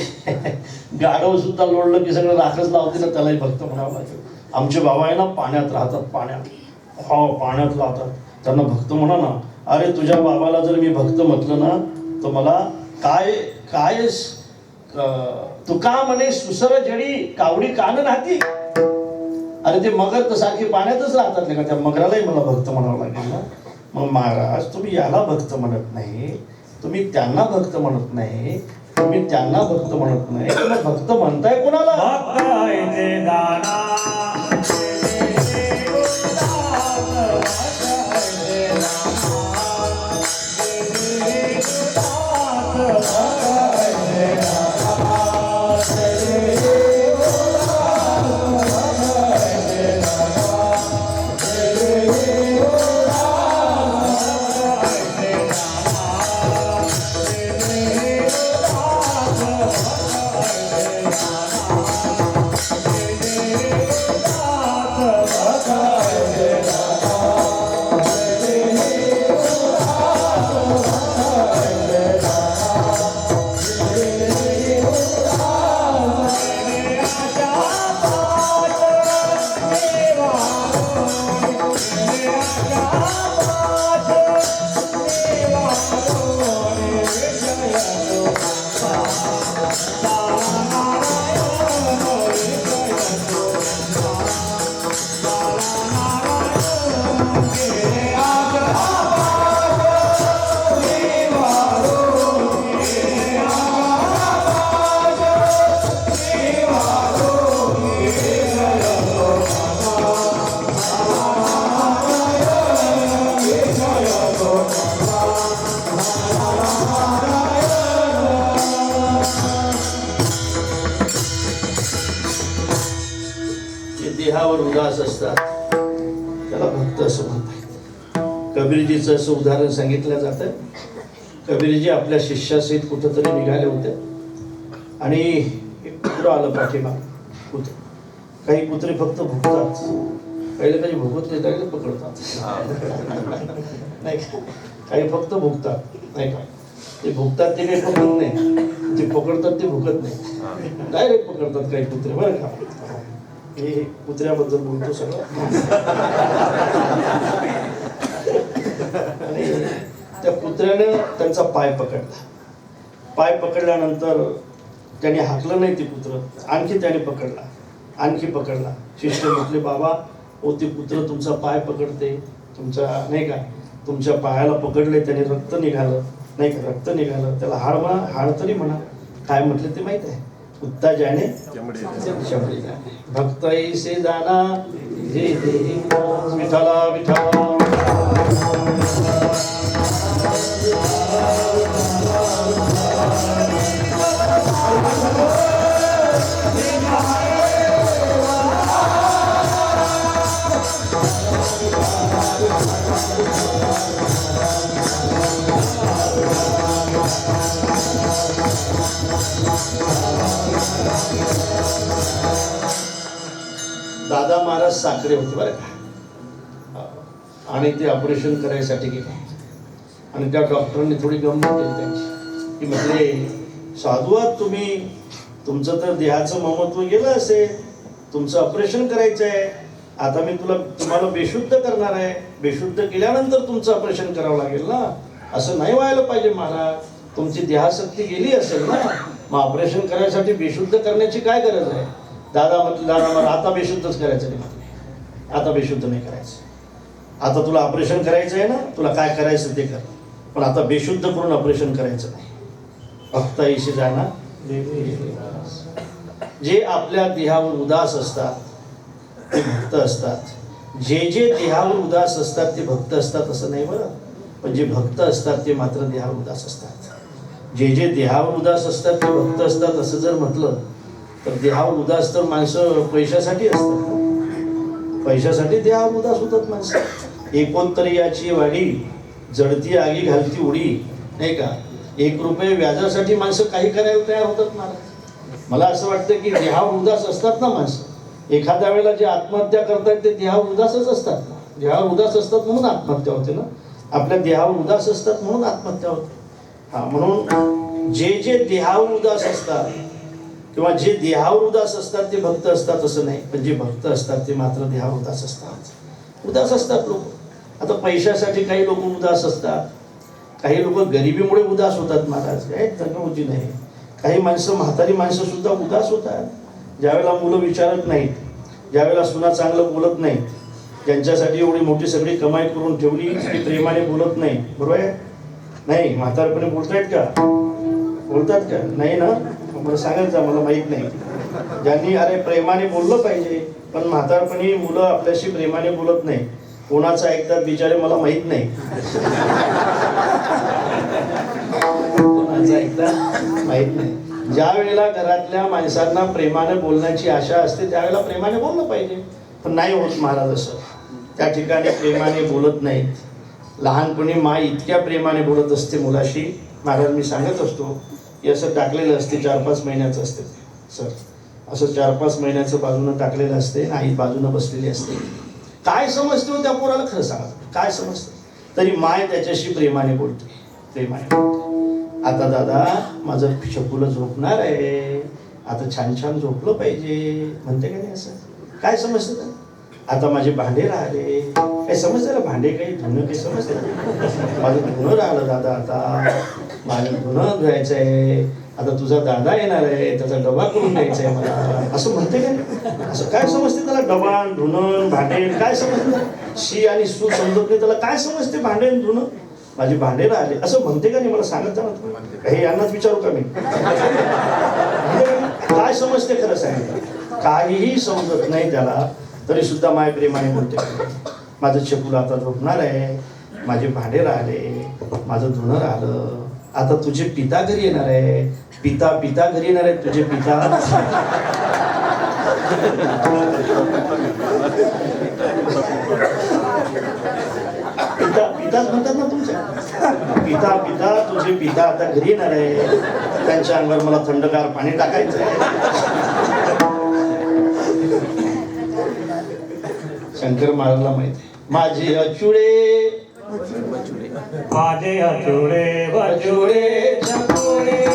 गाढव सुद्धा लोळलं की सगळं राखच लावते ना त्यालाही भक्त म्हणावं लागेल. आमचे बाबा आहे ना पाण्यात राहतात, पाण्यात राहतात, त्यांना भक्त म्हणा ना. अरे तुझ्या बाबाला जर मी भक्त म्हटलं ना तर मला काय तुका म्हणे सुसर जडी कावडी कान नाती. अरे ते मगर तर सारखी पाण्यातच राहतात का, त्या मगरालाही मला भक्त म्हणावं लागेल ना. मग महाराज तुम्ही याला भक्त म्हणत नाही, तुम्ही त्यांना भक्त म्हणत नाही, तुम्ही त्यांना भक्त म्हणत नाही, तुम्ही भक्त म्हणताय कोणाला. देहावर उदास असतात त्याला भक्त असं म्हणतात. कबीरजीचं असं उदाहरण सांगितलं जातं. कबीरजी आपल्या शिष्यासहित कुठंतरी निघाले होते आणि एक कुत्रं आलं पाठीमाग. काही कुत्रे फक्त भुकतात, काही काही भुकत नाही, काही पकडतात नाही का, काही फक्त भुकतात नाही का, ते भुकतात ते काही पकडत नाही, जे पकडतात ते भुकत नाही, डायरेक्ट पकडतात काही कुत्रे बरं का. हे कुत्र्याबद्दल बोलतो सगळं. आणि त्या कुत्र्यानं त्यांचा पाय पकडला, पाय पकडल्यानंतर त्याने हाकलं नाही ते कुत्रं, आणखी त्याने पकडला, आणखी पकडला. शिष्य म्हटले बाबा ओ ते कुत्रं तुमचा पाय पकडते, तुमच्या नाही का, तुमच्या पायाला पकडले, त्याने रक्त निघालं नाही का, रक्त निघालं, त्याला हाड म्हणा, हाड तरी म्हणा, काय म्हटलं ते माहित आहे, कुत्ता ज्याने चमडी जाणे, भक्त ऐसे जाना जे दे विठाला विठाला. दादा महाराज साखरे होते बरं का, आणि ते ऑपरेशन करायसाठी गेले, आणि त्या डॉक्टरांनी थोडी गंमत केली त्यांची, की म्हटले साधू आहात तुम्ही, तुमचं तर देहाचं ममत्व गेलं असेल, तुमचं ऑपरेशन करायचं आहे, आता मी तुम्हाला बेशुद्ध करणार आहे, बेशुद्ध केल्यानंतर तुमचं ऑपरेशन करावं लागेल ना, असं नाही व्हायला पाहिजे महाराज, तुमची देहाशक्ती गेली असेल ना, मग ऑपरेशन करायसाठी बेशुद्ध करण्याची काय गरज आहे. दादा म्हटलं दादा मला आता बेशुद्धच करायचं नाही, म्हटले आता बेशुद्ध नाही करायचं, आता तुला ऑपरेशन करायचं आहे ना, तुला काय करायचं ते कर, पण आता बेशुद्ध करून ऑपरेशन करायचं नाही. भक्त ऐशी जाना. जे आपल्या देहावर उदास असतात ते भक्त असतात, जे जे देहावर उदास असतात ते भक्त असतात असं नाही बरं, पण जे भक्त असतात ते मात्र देहावर उदास असतात. जे जे देहावर उदास असतात ते भक्त असतात असं जर म्हटलं तर देहावर उदास तर माणसं पैशासाठी असतात, पैशासाठी देहावर उदास होतात माणसं. एकोणतरी याची वाडी जडती आगी घालती उडी नाही का, 1 रुपये व्याजासाठी माणसं काही करायला तयार होतात. मला असं वाटतं की देहावर उदास असतात ना माणसं, एखाद्या वेळेला जे आत्महत्या करतात ते देहावर उदासच असतात ना, देहावर उदास असतात म्हणून आत्महत्या होते ना, आपल्या देहावर उदास असतात म्हणून आत्महत्या होते. हा, म्हणून जे जे देहावर उदास असतात किंवा जे देहावर उदास असतात ते भक्त असतात असं नाही, पण जे भक्त असतात ते मात्र देहावर उदास असतात. उदास असतात लोक. आता पैशासाठी काही लोक उदास असतात, काही लोक गरिबीमुळे उदास होतात महाराज, काही तनवजी नाही. काही माणसं म्हातारी माणसं सुद्धा उदास होतात, ज्यावेळेला मुलं विचारत नाहीत, ज्यावेळेला सुना चांगलं बोलत नाही, ज्यांच्यासाठी एवढी मोठी सगळी कमाई करून ठेवली ती प्रेमाने बोलत नाही. बरोबर आहे नाही, म्हातारपणे बोलतायत का, बोलतात का नाही ना, मला सांगायचं मला माहित नाही. ज्यांनी अरे प्रेमाने बोललं पाहिजे, पण म्हातारपणी मुलं आपल्याशी प्रेमाने बोलत नाही, कोणाचं ऐकतात बिचारे मला माहित नाही, कोणाचं ऐकतात माहित नाही. ज्या वेळेला घरातल्या माणसांना प्रेमाने बोलण्याची आशा असते त्यावेळेला प्रेमाने बोललं पाहिजे, पण नाही होत महाराज असं, त्या ठिकाणी प्रेमाने बोलत नाहीत. लहानपणी माय इतक्या प्रेमाने बोलत असते मुलाशी, महाराज मी सांगत असतो की असं टाकलेलं असते 4-5 महिन्याचं असते सर, असं 4-5 महिन्याचं बाजूनं टाकलेलं असते, आई बाजूनं बसलेली असते. काय समजते हो त्या पोराला, खरं सांगा काय समजते, तरी माय त्याच्याशी प्रेमाने बोलते, प्रेमाने बोलते. आता दादा माझं शकुलं झोपणार आहे, आता छान छान झोपलं पाहिजे म्हणते का नाही, असं काय समजतं. आता माझे भांडे राहिले, काही समजतं ना, भांडे काही धुणं काही समजतं, माझं धुणं राहिलं दादा, आता माझं धुणं धुवायचं आहे, आता तुझा दादा येणार आहे त्याचा डबा करून द्यायचा आहे मला, असं म्हणते का, असं काय समजते त्याला, डबा धुणं भांडे काय समजतं, शी आणि सू समजत नाही त्याला, काय समजते भांडे धुणं, माझे भांडे राहिले असं म्हणते का नाही, मला सांगत जा ना, हे यांनाच विचारू का मी, काय समजते खरं सांगितलं, काहीही समजत नाही त्याला, तरी सुद्धा माय प्रेमाने बोलते. माझं शकुला आता झोपणार आहे, माझे भांडे राहिले, माझं धुणं राहिलं, आता तुझे पिता घरी येणार आहे, पिता घरी येणार आहे, तुझे पिता पिताच म्हणतात ना तुमच्या, पिता तुझे पिता आता घरी येणार आहे, त्यांच्या अंगावर मला थंडगार पाणी टाकायचं आहे. शंकर महाराजला माहिती आहे. माझे अचुळे माझे अचुळे बचुळे चकुळे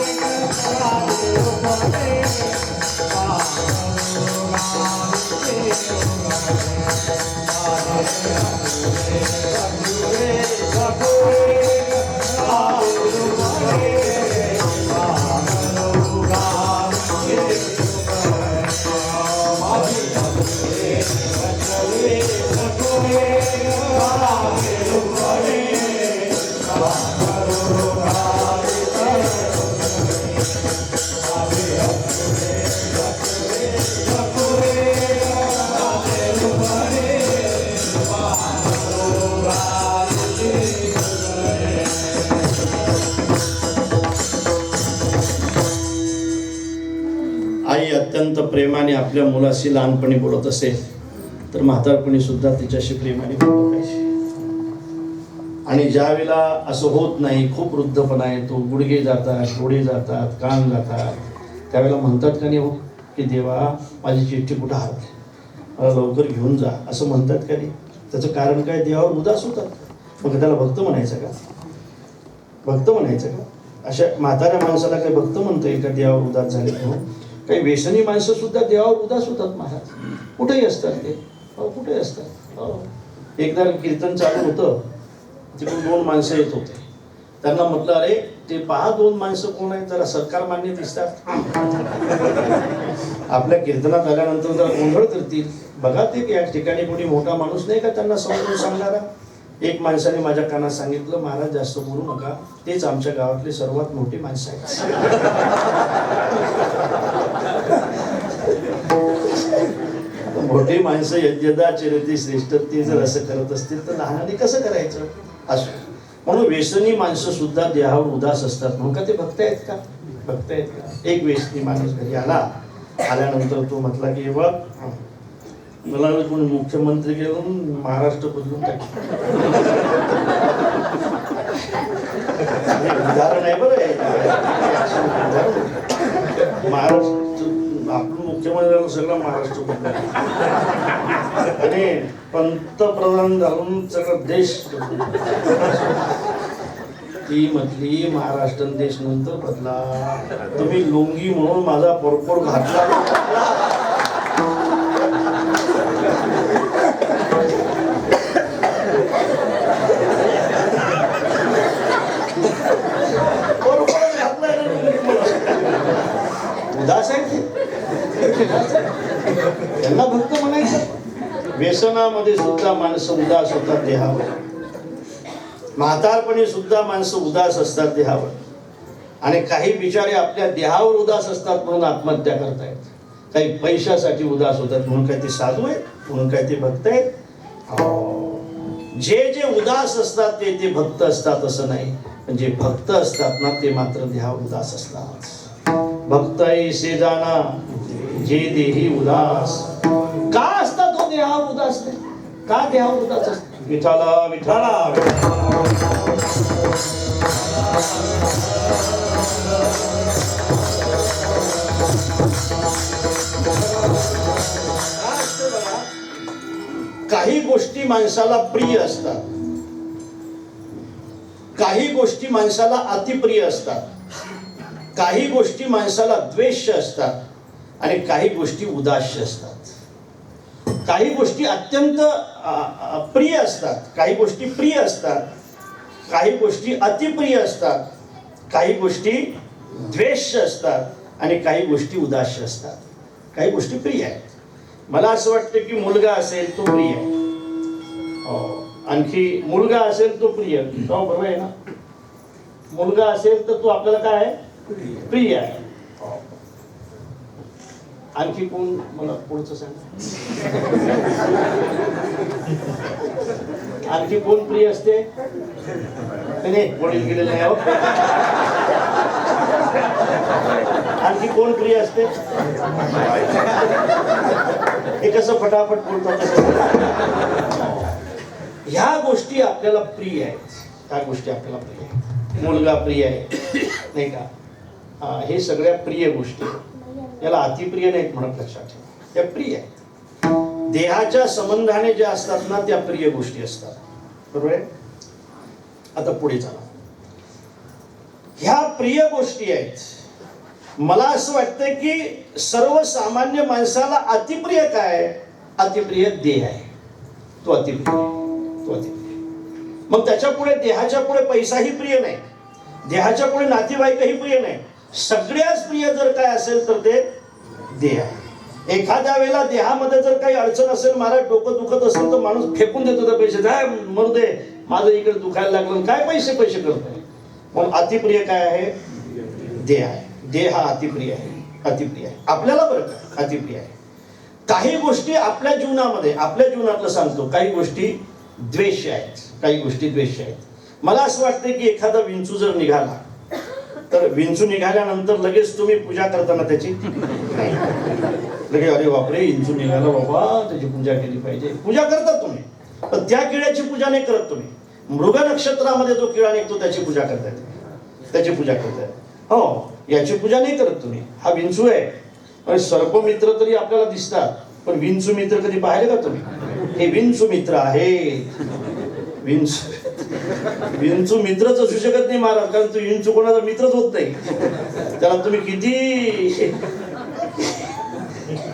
आई अत्यंत प्रेमाने आपल्या मुलाशी लहानपणी बोलत असेल तर म्हातारपणी सुद्धा तिच्याशी प्रेमाने बोलत पाहिजे. आणि ज्या वेळेला असं होत नाही, खूप वृद्धपणा येतो, गुडघे जातात, डोळे जातात, कान जातात, त्यावेळेला म्हणतात का नाही हो की देवा माझी चिठ्ठी कुठं हरवली, मला लवकर घेऊन जा, असं म्हणतात का नाही? त्याचं कारण काय? देवावर उदास होतात. मग त्याला भक्त म्हणायचं का? भक्त म्हणायचं का? अशा म्हाताऱ्या माणसाला काही भक्त म्हणता येईल का देवावर उदास झाले? हो, काही व्यसनी माणसं सुद्धा देवावर उदास होतात महाराज. कुठेही असतात ते, कुठेही असतात. एकदा कीर्तन चालू होतं, तिकडून 2 माणसं येत होते. त्यांना म्हटलं अरे ते पहा 2 माणसं कोण आहेत, जरा सरकार मान्य दिसतात, आपल्या कीर्तनात आल्यानंतर जरा गोंधळ करतील, बघा ते या ठिकाणी कोणी मोठा माणूस नाही का त्यांना समजून सांगणारा. एक माणसाने माझ्या कानात सांगितलं, महाराज जास्त बोलू नका, तेच आमच्या गावातले सर्वात मोठी माणसं आहेत. मोठी माणसं यज्ञदा चरिती श्रेष्ठ, ते जर असं करत असतील तर लहानाने कसं करायचं? असं म्हणून व्यसनी माणसं सुद्धा देहावर उदास असतात. म्हणून का ते भक्त आहेत का? भक्त आहेत का? एक व्यसनी माणूस घरी आल्यानंतर तो म्हटला की बघ मला कोणी मुख्यमंत्री घेऊन महाराष्ट्र बदलून टाक. उदाहरण आहे बरं. महाराष्ट्र आपलं मुख्यमंत्र्याला सगळं महाराष्ट्र बदलून आणि पंतप्रधान घालून सगळं देश. ती म्हटली महाराष्ट्र देश नंतर बदला, तुम्ही लुंगी म्हणून माझा परपोर घातला. उदास आहे त्यांना भक्त म्हणायचं. व्यसनामध्ये सुद्धा माणसं उदास होतात देहावर, म्हातारपणी सुद्धा माणसं उदास असतात देहावर. आणि काही बिचारे आपल्या देहावर उदास असतात म्हणून आत्महत्या करतायत, काही पैशासाठी उदास होतात म्हणून काय ते साधू आहेत, म्हणून काय ते भक्त आहेत. जे जे उदास असतात ते भक्त असतात असं नाही, पण जे भक्त असतात ना ते मात्र देहावर उदास असतात. भक्त ऐसे जाना जे देही उदास. का असतात तो देहावर उदास नाही? का देहावर उदास असतात? विठाला विठाला काही गोष्टी माणसाला प्रिय असतात, काही गोष्टी माणसाला अतिप्रिय असतात, काही गोष्टी माणसाला द्वेष्य असतात आणि काही गोष्टी उदास्य असतात. काही गोष्टी अत्यंत प्रिय असतात, काही गोष्टी प्रिय असतात, काही गोष्टी अतिप्रिय असतात, काही गोष्टी द्वेष्य असतात आणि काही गोष्टी उदास्य असतात. काही गोष्टी प्रिय आहेत. मला असं वाटतं की मुलगा असेल तो प्रिय आहे, आणखी मुलगा असेल तो प्रिय. हो बरोबर आहे ना? मुलगा असेल तर तो आपल्याला काय आहे? प्रिय आहे. आणखी कोण मला पुढचं सांगा. आणखी कोण प्रिय असते? नाही वडील गेलेले आहे. आणखी कोण प्रिय असते? हे कसं फटाफट बोलतात. ह्या गोष्टी आपल्याला प्रिय आहेत, ह्या गोष्टी आपल्याला प्रिय आहेत. मुलगा प्रिय आहे नाही का? हे सगळ्या प्रिय गोष्टी, याला अतिप्रिय नाहीत म्हणत, लक्षात ठेवा, त्या प्रिय आहेत. देहाच्या संबंधाने ज्या असतात ना त्या प्रिय गोष्टी असतात. बरोबर आहे. आता पुढे चला. ह्या प्रिय गोष्टी आहेत. मला असं वाटतं की सर्वसामान्य माणसाला अतिप्रिय काय? अतिप्रिय देह आहे. तो अतिप्रिय. मग त्याच्या पुढे, देहाच्या पुढे पैसाही प्रिय नाही, देहाच्या पुढे नातेवाईकही प्रिय नाही. सगळ्याच प्रिय जर काय असेल तर ते देह आहे. एखाद्या वेळेला देहामध्ये जर काही अडचण असेल, महाराज डोकं दुखत असेल तर माणूस फेकून देतो ते पैसे. काय मरू दे, माझं इकडे दुखायला लागलं, काय पैसे करतोय. मग अतिप्रिय काय आहे? देह आहे. देह हा अतिप्रिय आहे. अतिप्रिय आहे आपल्याला. बरं का, अतिप्रिय आहे. काही गोष्टी आपल्या जीवनातलं सांगतो, काही गोष्टी द्वेष आहेत, काही गोष्टी द्वेष आहेत. मला असं वाटतं की एखादा विंचू जर निघाला तर विंचू निघाल्यानंतर लगेच तुम्ही पूजा करताना त्याची लगेच अरे बापरे विंचू निघाला बाबा, त्याची पूजा केली पाहिजे. पूजा करतात तुम्ही, पण त्या किड्याची पूजा नाही करत तुम्ही. मृग नक्षत्रामध्ये जो किडा निघतो त्याची पूजा करताय, त्याची पूजा करताय. हो, याची पूजा नाही करत तुम्ही. हा विंचू आहे. सर्प मित्र तरी आपल्याला दिसतात, पण विंचू मित्र कधी पाहिले का तुम्ही? हे विंचू मित्र आहे. विंचू मित्रच असू शकत नाही महाराज, कारण तो विंचू कोणाचा मित्रच होत नाही. त्याला तुम्ही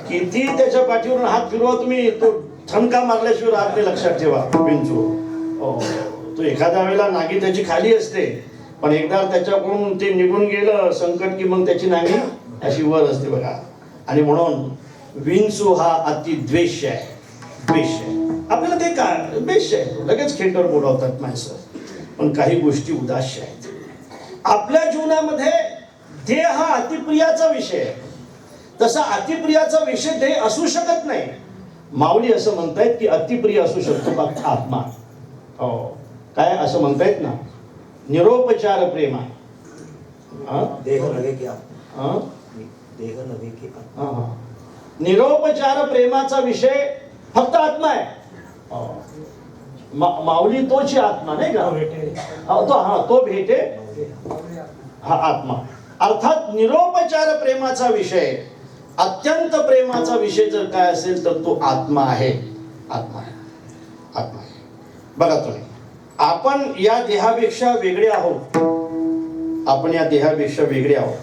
किती त्याच्या पाठीवरून हात फिरवा तुम्ही, तो ठणका मारल्याशिवाय राहत नाही. लक्षात ठेवा. विंचू तो एखाद्या वेळेला नागी त्याची खाली असते, पण एकदा त्याच्याकडून ते निघून गेलं संकट की मग त्याची नागी अशी वर असते बघा. आणि म्हणून विंचू हा अति द्वेष आहे. द्वेष आहे आपल्याला. ते काय द्वेष आहे, लगेच खेटर बोलावतात माणसं. पण काही गोष्टी उदास्य आहेत आपल्या जीवनामध्ये. देह हा अतिप्रियाचा विषय आहे. तसा अतिप्रियाचा विषय देह असू शकत नाही. माऊली असं म्हणतायत की अतिप्रिय असू शकतो बघ आत्मा. हो, काय असं म्हणतायत ना, निरोपचार प्रेमा. देह नव्हे की आत्मा. देह नव्हे की आत्मा. निरोपचार प्रेमाचा विषय फक्त आत्मा आहे. माऊली तोची आत्मा नाही का? तो भेटे हा आत्मा. अर्थात निरोपचार प्रेमाचा विषय, अत्यंत प्रेमाचा विषय जर काय असेल तर तो आत्मा आहे. आत्मा आहे. आत्मा आहे. बघा तुम्ही, आपण या देहापेक्षा वेगळे आहोत. आपण या देहापेक्षा वेगळे आहोत.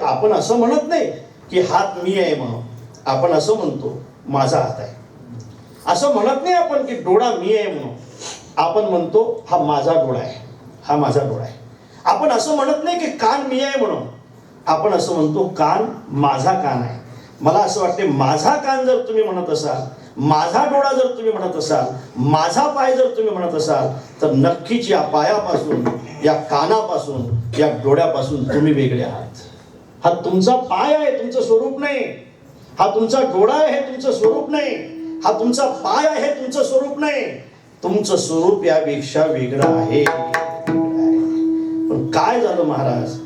आपण असं म्हणत नाही की हात मी आहे म्हणून. आपण असं म्हणतो माझा हात आहे. असं म्हणत नाही आपण की डोळा मी आहे म्हणून. आपण म्हणतो हा माझा डोळा आहे, हा माझा डोळा आहे. आपण असं म्हणत नाही की कान मी आहे म्हणून. आपण असं म्हणतो कान माझा कान आहे. मला असं वाटते माझा कान जर तुम्ही म्हणत असाल, माझा डोळा जर तुम्ही म्हणत असाल, माझा पाय जर तुम्ही म्हणत असाल, तर नक्कीच या पायापासून, या कानापासून, या डोळ्यापासून तुम्ही वेगळे आहात. हा तुमचा पाय आहे, तुमचं स्वरूप नाही. हा तुमचा डोळा आहे, हे तुमचं स्वरूप नाही. हा तुमचा पाय आहे, तुमचं स्वरूप नाही. तुमचं स्वरूप यापेक्षा वेगळं आहे. पण काय झालं महाराज,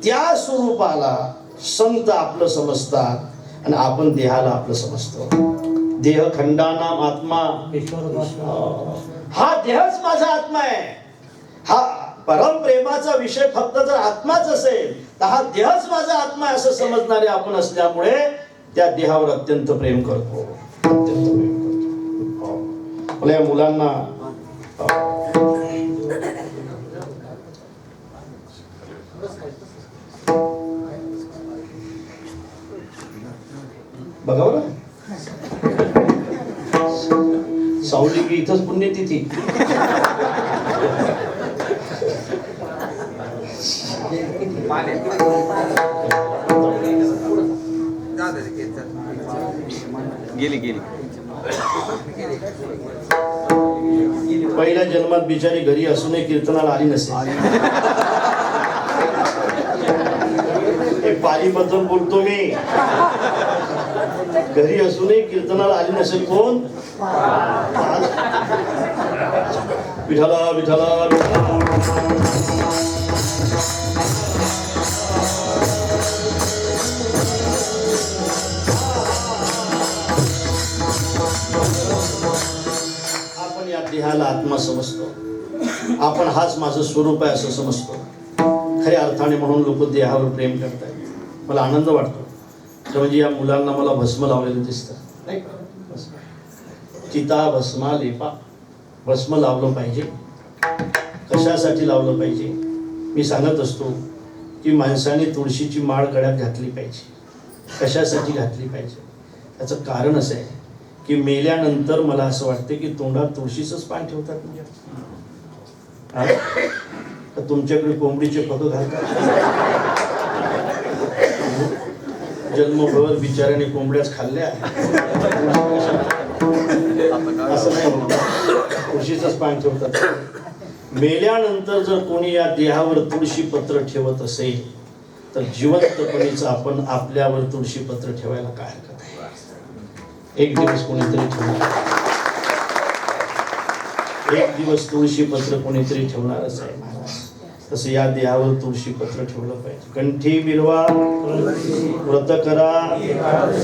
त्या स्वरूपाला संत आपलं समजतात आणि आपण देहाला आपलं समजतो. देह खंडानाम आत्मा. हा देहच माझा आत्मा आहे. हा परम प्रेमाचा विषय फक्त जर आत्माच असेल तर हा देहच माझा आत्मा आहे असं समजणारे आपण असल्यामुळे त्या देहावर अत्यंत प्रेम करतो. अत्यंत प्रेम करतो. आपल्या मुलांना बघा बरं, सावली की इथंच पुण्यतिथी. गेली पहिल्या जन्मात बिचारी घरी असूनही कीर्तनाला आली नसेल. पालीबद्दल बोलतो मी. घरी असूनही कीर्तनाला आली नसेल. कोण? विठाला विठाला आपण या देहाला आत्मा समजतो. आपण हाच माझं स्वरूप आहे असं समजतो खऱ्या अर्थाने. म्हणून लोक देहावर प्रेम करतात. मला आनंद वाटतो म्हणजे या मुलांना मला भस्म लावलेलं दिसतं नाही का. चिता भस्मा लेपा. भस्म लावलं पाहिजे. कशासाठी लावलं पाहिजे? मी सांगत असतो की माणसाने तुळशीची माळ गळ्यात घातली पाहिजे. कशासाठी घातली पाहिजे? त्याचं कारण असं आहे की मेल्यानंतर मला असं वाटतं की तोंडात तुळशीचंच पान ठेवतात म्हणजे. तर तुमच्याकडे कोंबडीचे पग घालतात. जन्मभर बिचाऱ्याने कोंबड्याच खाल्ल्या. असं नाही होत. तुळशीचंच पान ठेवतात. मेल्यानंतर जर कोणी या देहावर तुळशी पत्र ठेवत असेल तर जिवंतपणीच आपण आपल्यावर तुळशी पत्र ठेवायला काय हरकत आहे? एक दिवस कोणीतरी ठेवणार. एक दिवस तुळशी पत्र कोणीतरी ठेवणारच आहे महाराज. तसं या देहावर तुळशी पत्र ठेवलं पाहिजे. कंठी बिरवा व्रत करा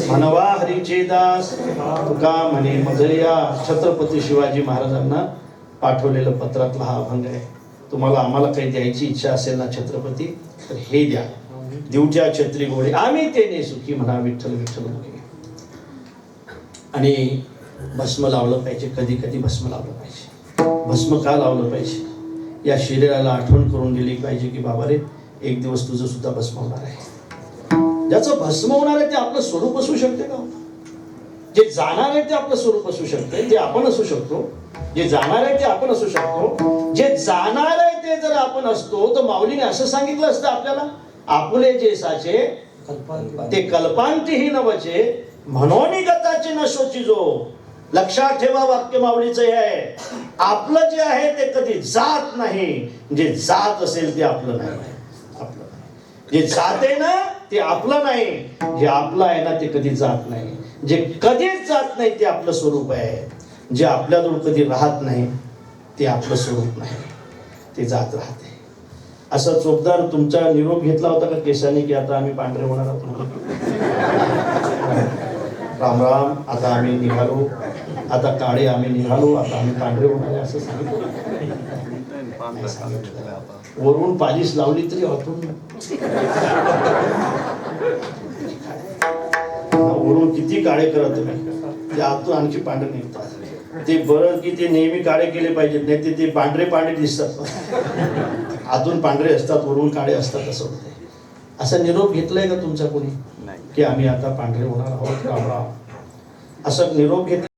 म्हणवा हरीचे दास. तुका म्हणे मजरिया. छत्रपती शिवाजी महाराजांना पाठवलेलं पत्रातला हा अभंग आहे. तुम्हाला आम्हाला काही द्यायची इच्छा असेल ना छत्रपती तर हे द्या. दिवच्या छत्री गोडे आम्ही तेने सुखी म्हणा विठ्ठल विठ्ठल मुखे. आणि भस्म लावलं पाहिजे. कधी कधी भस्म लावलं पाहिजे. भस्म का लावलं पाहिजे? या शरीराला आठवण करून दिली पाहिजे की बाबा रे एक दिवस तुझं सुद्धा भस्म होणार आहे. ज्याचं भस्म होणार आहे ते आपलं स्वरूप असू शकते का? जे जाणार आहे ते आपलं स्वरूप असू शकते. ते आपण असू शकतो. जे जाणार आहे ते आपण असू शकतो. जे जाणार आहे ते जर आपण असतो तर माऊलीने असं सांगितलं असतं आपल्याला, आपुले जे साचे ते कल्पांतीही नवचे म्हणून गताचे न शोचिजो. लक्षात ठेवा वाक्य माऊलीचं हे आहे. आपलं जे आहे ते कधी जात नाही. जे जात असेल ते आपलं नाही. आपलं जे जाते ना ते आपलं नाही. जे आपलं आहे ना ते कधी जात नाही. जे कधीच जात नाही ते आपलं स्वरूप आहे. जे आपल्याजवळ कधी राहत नाही ते आपलं स्वरूप नाही. ते जात राहते. असा चोपदार तुमचा निरोप घेतला होता का केसाने की आता आम्ही पांढरे होणार आहोत? राम राम. आता आम्ही निघालो. आता काळे आम्ही निघालो. आता आम्ही पांढरे होणार आहे असं सांगितलं. वरून पालिश लावली तरी आतून वरून किती काळे करत तुम्ही ते आतून आणखी पांढरे निघतात. ते बरं की ते नेहमी काळे केले पाहिजेत नाही ते पांढरे पांढरे दिसतात. आतून पांढरे असतात वरून काळे असतात असं होते. असा निरोप घेतलाय का तुमचा कोणी की आम्ही आता पांढरे होणार आहोत? राम राम. असा निरोप घेतला